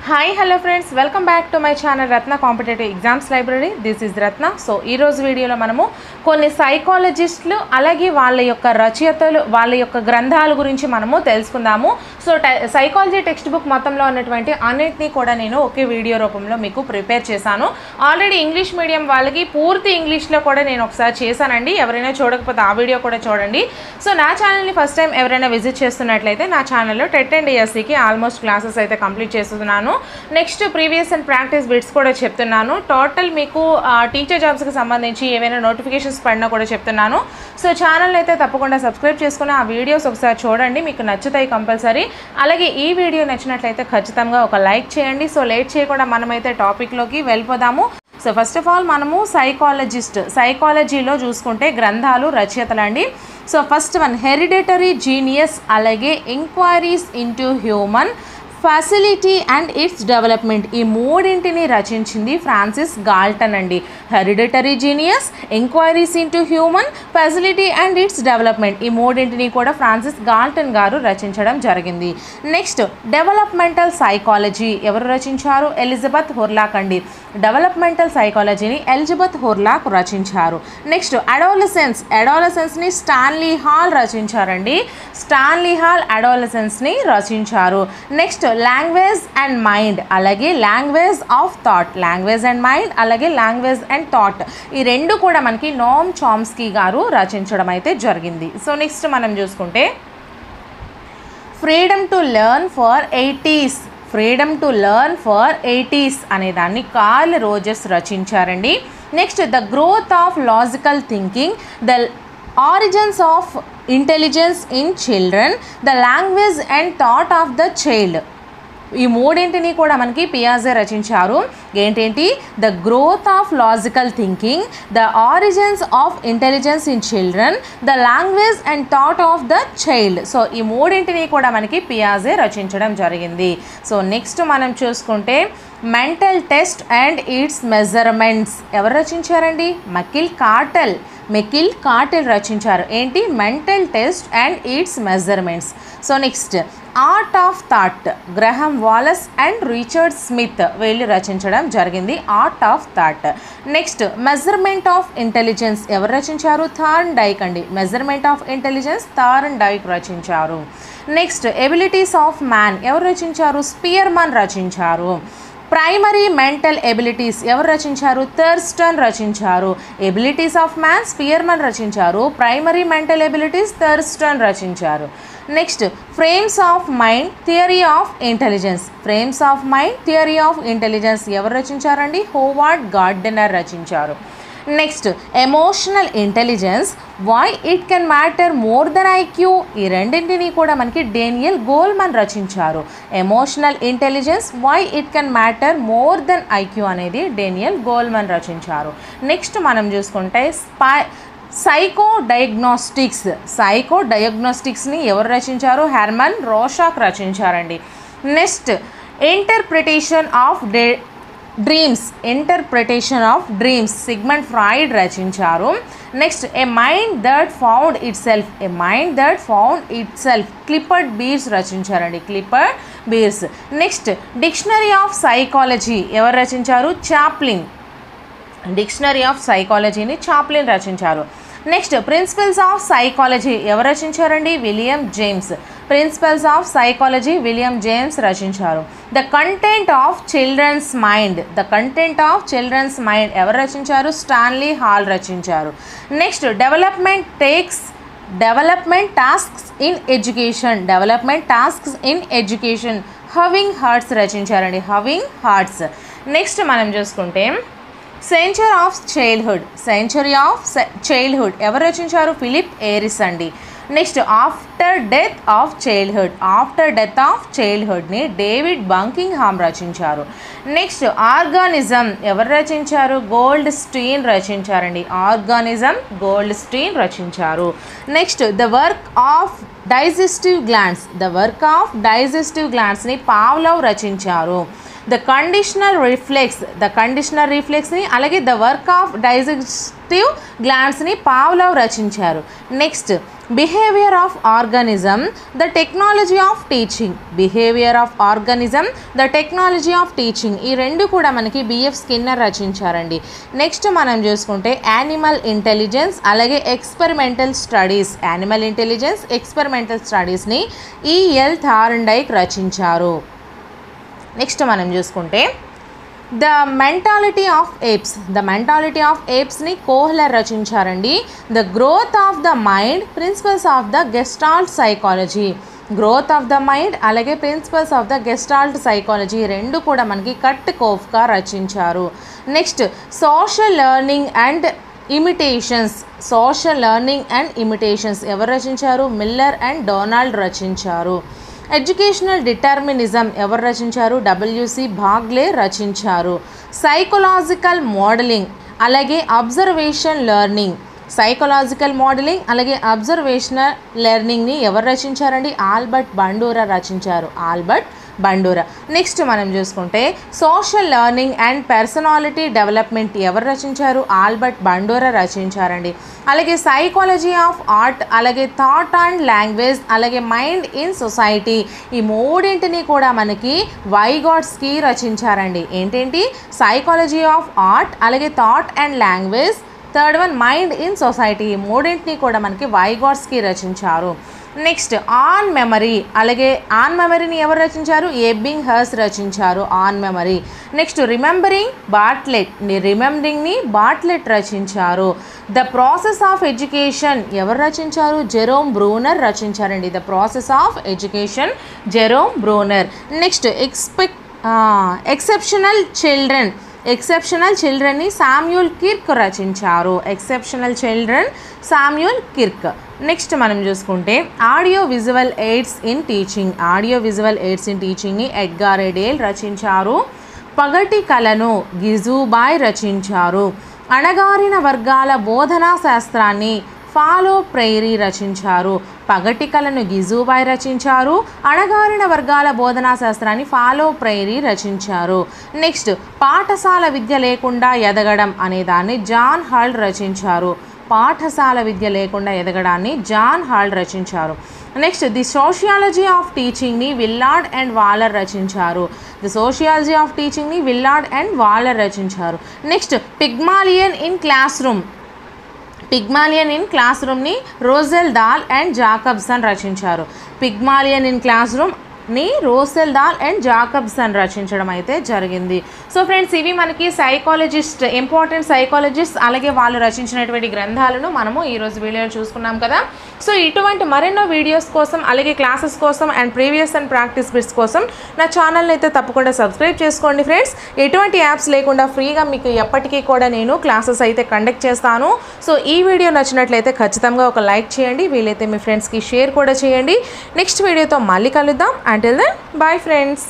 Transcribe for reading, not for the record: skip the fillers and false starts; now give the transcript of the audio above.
Hi hello friends, welcome back to my channel Ratna competitive exams library. This is Ratna. So ఈరోజు వీడియోలో మనము కొన్ని సైకాలజిస్టులు అలాగే వాళ్ళ యొక్క రచయితలు వాళ్ళ యొక్క గ్రంథాల గురించి మనము తెలుసుకుందాము. సో సైకాలజీ టెక్స్ట్ బుక్ మొత్తంలో ఉన్నటువంటి అన్నిటినీ కూడా నేను ఒకే వీడియో రూపంలో మీకు ప్రిపేర్ చేశాను. ఆల్రెడీ ఇంగ్లీష్ మీడియం వాళ్ళకి పూర్తి ఇంగ్లీష్లో కూడా నేను ఒకసారి చేశానండి. ఎవరైనా చూడకపోతే ఆ వీడియో కూడా చూడండి. సో నా ఛానల్ని ఫస్ట్ టైం ఎవరైనా విజిట్ చేస్తున్నట్లయితే నా ఛానల్లో టెట్ అండ్ డిఎస్సికి ఆల్మోస్ట్ క్లాసెస్ అయితే కంప్లీట్ చేస్తున్నాను. Next previous and practice bits కూడా చెప్తున్నాను. టోటల్ మీకు టీచర్ జాబ్స్కి సంబంధించి ఏవైనా నోటిఫికేషన్స్ పడినా కూడా చెప్తున్నాను. సో ఛానల్ అయితే తప్పకుండా సబ్స్క్రైబ్ చేసుకుని ఆ వీడియోస్ ఒకసారి చూడండి, మీకు నచ్చుతాయి కంపల్సరీ. అలాగే ఈ వీడియో నచ్చినట్లయితే ఖచ్చితంగా ఒక లైక్ చేయండి. సో లేట్ చేయకుండా మనమైతే టాపిక్లోకి వెళ్ళిపోదాము. సో ఫస్ట్ ఆఫ్ ఆల్ మనము సైకాలజీలో చూసుకుంటే గ్రంథాలు రచయితలండి. So first one hereditary genius, అలాగే enquiries into human facility and its development. ఈ మూడింటిని రచించింది ఫ్రాన్సిస్ గాల్టన్ అండి. Hereditary genius, enquiries into human, facility and its development, ఈ మూడింటిని కూడా ఫ్రాన్సిస్ గాల్టన్ గారు రచించడం జరిగింది. నెక్స్ట్ డెవలప్మెంటల్ సైకాలజీ ఎవరు రచించారు? ఎలిజబెత్ హుర్లాక్ అండి. డెవలప్మెంటల్ సైకాలజీని ఎలిజబెత్ హుర్లాక్ రచించారు. నెక్స్ట్ అడాలసెన్స్ని స్టాన్లీ హాల్ రచించారండి. స్టాన్లీ హాల్ అడాలసెన్స్ని రచించారు. నెక్స్ట్ లాంగ్వేజ్ అండ్ మైండ్, అలాగే language of thought, language and mind అలాగే లాంగ్వేజ్ అండ్ థాట్, ఈ రెండు కూడా మనకి నోమ్ చామ్స్కీ గారు రచించడం అయితే జరిగింది. సో నెక్స్ట్ మనం చూసుకుంటే freedom to learn for 80s, freedom to learn for 80s అనే దాన్ని కార్ల్ రోజర్స్ రచించారండి. Next the growth of logical thinking, the origins of intelligence in children, the language and thought of the child, ఈ మూడింటిని కూడా మనకి పియాజే రచించారు. ఏంటేంటి? The growth of logical thinking, the origins of intelligence in children, the language and thought of the child. So ఈ మూడింటిని కూడా మనకి పియాజే రచించడం జరిగింది. సో నెక్స్ట్ మనం చూసుకుంటే mental test and it's measurements ఎవరు రచించారండి? మెకిల్ కార్టెల్ రచించారు. ఏంటి? Mental test and it's measurements. So next art of thought, గ్రహం వాలస్ అండ్ రిచర్డ్ స్మిత్ వీళ్ళు రచించడం జరిగింది. Art of thought. Next measurement of intelligence ఎవరు రచించారు? థార్న్ డైక్ అండి. మెజర్మెంట్ ఆఫ్ ఇంటెలిజెన్స్ థార్న్ డైక్ రచించారు. నెక్స్ట్ ఎబిలిటీస్ ఆఫ్ మ్యాన్ ఎవరు రచించారు? స్పియర్మన్ రచించారు. ప్రైమరీ మెంటల్ ఎబిలిటీస్ ఎవరు రచించారు? థర్స్టన్ రచించారు. ఎబిలిటీస్ ఆఫ్ మ్యాన్ స్పియర్మన్ రచించారు. ప్రైమరీ మెంటల్ ఎబిలిటీస్ థర్స్టన్ రచించారు. Next frames of mind theory of intelligence, frames of mind theory of intelligence ఎవరు రచించారండి? హోవార్డ్ గార్డెనర్ రచించారు. Next emotional intelligence, why it can matter more than IQ, ఈ రెండింటిని కూడా మనకి Daniel Goleman రచించారు. Emotional intelligence, why it can matter more than IQ అనేది Daniel Goleman రచించారు. నెక్స్ట్ మనం చూసుకుంటే సైకో డయాగ్నోస్టిక్స్ని ఎవరు రచించారు? హెర్మన్ రోషాక్ రచించారండి. Next interpretation of dreams Sigmund Freud రచించారు. Next a mind that found itself Clifford Beers రచించారండి. Clifford Beers. Next dictionary of psychology ఎవరు రచించారు? చాప్లిన్. డిక్షనరీ ఆఫ్ సైకాలజీని చాప్లిన్ రచించారు. నెక్స్ట్ ప్రిన్సిపల్స్ ఆఫ్ సైకాలజీ ఎవరు రచించారండి? William James. Principles of psychology William James రచించారు. The content of children's mind ఎవరు రచించారు? స్టాన్లీ హాల్ రచించారు. Next development tasks in education హవింగ్ హార్ట్స్ రచించారండి. హవింగ్ హార్ట్స్. నెక్స్ట్ మనం చూసుకుంటే సెంచరీ ఆఫ్ చైల్డ్హుడ్ ఎవరు రచించారు? ఫిలిప్ ఏరిస్ అండి. నెక్స్ట్ ఆఫ్టర్ డెత్ ఆఫ్ చైల్డ్హుడ్ని డేవిడ్ బంకింగ్హామ్ రచించారు. నెక్స్ట్ ఆర్గానిజం ఎవరు రచించారు? గోల్డ్ స్టీన్ రచించారండి. గోల్డ్ స్టీన్ రచించారు. Next the work of digestive గ్లాండ్స్ని పావ్లోవ్ రచించారు. ద కండిషనల్ రిఫ్లెక్స్ని అలాగే ద వర్క్ ఆఫ్ డైజెస్టివ్ గ్లాండ్స్ని పావ్లోవ్ రచించారు. Next Behavior of organism, the technology of teaching. Behavior of organism, the technology of teaching. ఈ రెండు కూడా మనకి బిఎఫ్ స్కిన్నర్ రచించారండి. నెక్స్ట్ మనం చూసుకుంటే యానిమల్ ఇంటెలిజెన్స్ అలాగే experimental studies. Animal intelligence experimental స్టడీస్ని ఈఎల్ థార్న్డైక్ రచించారు. నెక్స్ట్ మనం చూసుకుంటే the mentality of apes. The mentality of ఏప్స్ని కోహ్లర్ రచించారండి. The growth of the mind, principles of the gestalt psychology. Growth of the mind అలాగే principles of the gestalt psychology రెండు కూడా మనకి కట్ కోఫ్కా రచించారు. Next social learning and imitations. Social learning and imitations ఎవరు రచించారు? Miller and Donald రచించారు. Educational determinism ఎవరు రచించారు? డబ్ల్యూసి బాగ్లే రచించారు. సైకలాజికల్ మోడలింగ్ అలాగే అబ్జర్వేషన్ లెర్నింగ్. సైకలాజికల్ మోడలింగ్ అలాగే అబ్జర్వేషనల్ లెర్నింగ్ని ఎవరు రచించారండి? ఆల్బర్ట్ బండూరా రచించారు. Albert Bandura. నెక్స్ట్ మనం చూసుకుంటే social learning and personality development ఎవరు రచించారు? ఆల్బర్ట్ బండూరా రచించారండి. అలాగే సైకాలజీ ఆఫ్ ఆర్ట్ అలాగే థాట్ అండ్ లాంగ్వేజ్ అలాగే మైండ్ ఇన్ సొసైటీ ఈ మూడింటిని కూడా మనకి వైగాట్స్కీ రచించారండి. ఏంటేంటి? సైకాలజీ ఆఫ్ ఆర్ట్ అలాగే thought and language, third one mind in society ఈ మూడింటిని కూడా మనకి వైగాట్స్కీ రచించారు. నెక్స్ట్ ఆన్ మెమరీ అలాగే ఆన్ మెమరీని ఎవరు రచించారు? ఎబ్బింగ్ హర్స్ రచించారు on memory. Next remembering Bartlett. రిమెంబరింగ్ని బాట్లెట్ రచించారు. ద ప్రాసెస్ ఆఫ్ ఎడ్యుకేషన్ ఎవరు రచించారు? జెరోమ్ బ్రూనర్ రచించారండి. The process of education Jerome Bruner. Next exceptional children. Exceptional చిల్డ్రన్ని శామ్యూల్ కిర్క్ రచించారు. Exceptional children Samuel Kirk. Next మనం చూసుకుంటే audio visual aids in teaching. Audio visual aids in టీచింగ్ని Edgar Dale రచించారు. పగటి కళను గిజుబాయ్ రచించారు. అణగారిన వర్గాల బోధనా శాస్త్రాన్ని ఫాలో ప్రైరీ రచించారు. పగటి కళను గిజుబాయ్ రచించారు. అణగారిన వర్గాల బోధనా శాస్త్రాన్ని ఫాలో ప్రైరీ రచించారు. నెక్స్ట్ పాఠశాల విద్య లేకుండా ఎదగడం అనే దాన్ని జాన్ హాల్ట్ రచించారు. పాఠశాల విద్య లేకుండా ఎదగడాన్ని జాన్ హాల్ట్ రచించారు. నెక్స్ట్ ది సోషియాలజీ ఆఫ్ టీచింగ్ని విల్లార్డ్ అండ్ వాలర్ రచించారు. ది సోషియాలజీ ఆఫ్ టీచింగ్ని విల్లార్డ్ అండ్ వాలర్ రచించారు. Next Pygmalion in classroom. Pygmalion in class రూమ్ని రోజెల్ దాల్ అండ్ జాకబ్సన్ రచించారు. పిగ్మాలియన్ ఇన్ క్లాస్ రూమ్ని రోసెల్ దాల్ అండ్ జాకబ్సన్ రచించడం అయితే జరిగింది. సో ఫ్రెండ్స్ ఇవి మనకి సైకాలజిస్ట్ ఇంపార్టెంట్ సైకాలజిస్ట్ అలాగే వాళ్ళు రచించినటువంటి గ్రంథాలను మనము ఈరోజు వీడియోలో చూసుకున్నాం కదా. సో ఇటువంటి మరెన్నో వీడియోస్ కోసం అలాగే క్లాసెస్ కోసం and previous and practice bits కోసం నా ఛానల్ని అయితే తప్పకుండా సబ్స్క్రైబ్ చేసుకోండి ఫ్రెండ్స్. ఎటువంటి యాప్స్ లేకుండా ఫ్రీగా మీకు ఎప్పటికీ కూడా నేను క్లాసెస్ అయితే కండక్ట్ చేస్తాను. సో ఈ వీడియో నచ్చినట్లయితే ఖచ్చితంగా ఒక లైక్ చేయండి. వీలైతే మీ ఫ్రెండ్స్కి షేర్ కూడా చేయండి. నెక్స్ట్ వీడియోతో మళ్ళీ కలుద్దాం. Until then, bye friends.